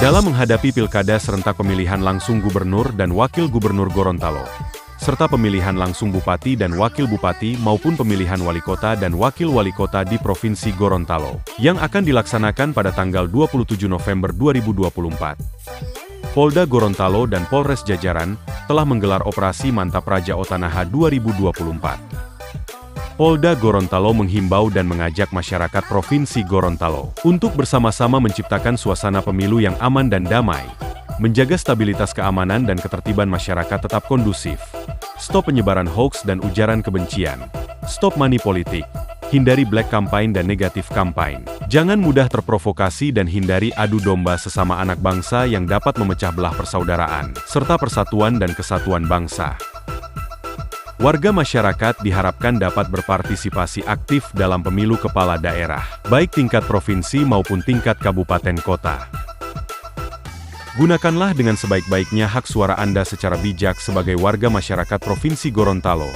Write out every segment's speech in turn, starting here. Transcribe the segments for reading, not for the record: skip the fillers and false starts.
Dalam menghadapi pilkada serentak pemilihan langsung gubernur dan wakil gubernur Gorontalo, serta pemilihan langsung bupati dan wakil bupati maupun pemilihan wali kota dan wakil wali kota di Provinsi Gorontalo, yang akan dilaksanakan pada tanggal 27 November 2024. Polda Gorontalo dan Polres Jajaran telah menggelar Operasi Mantap Raja Otanaha 2024. Polda Gorontalo menghimbau dan mengajak masyarakat Provinsi Gorontalo untuk bersama-sama menciptakan suasana pemilu yang aman dan damai, menjaga stabilitas keamanan dan ketertiban masyarakat tetap kondusif, stop penyebaran hoaks dan ujaran kebencian, stop money politik, hindari black campaign dan negatif campaign, jangan mudah terprovokasi dan hindari adu domba sesama anak bangsa yang dapat memecah belah persaudaraan, serta persatuan dan kesatuan bangsa. Warga masyarakat diharapkan dapat berpartisipasi aktif dalam pemilu kepala daerah, baik tingkat provinsi maupun tingkat kabupaten kota. Gunakanlah dengan sebaik-baiknya hak suara Anda secara bijak sebagai warga masyarakat Provinsi Gorontalo,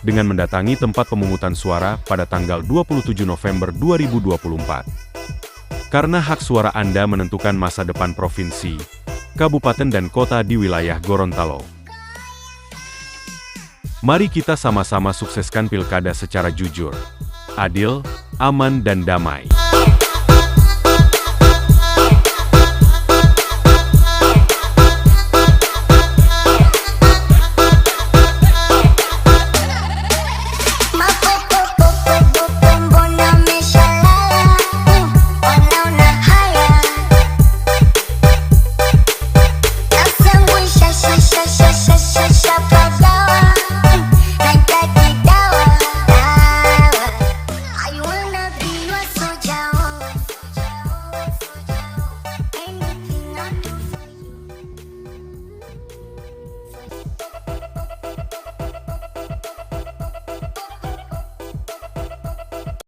dengan mendatangi tempat pemungutan suara pada tanggal 27 November 2024. Karena hak suara Anda menentukan masa depan provinsi, kabupaten dan kota di wilayah Gorontalo. Mari kita sama-sama sukseskan pilkada secara jujur, adil, aman dan damai.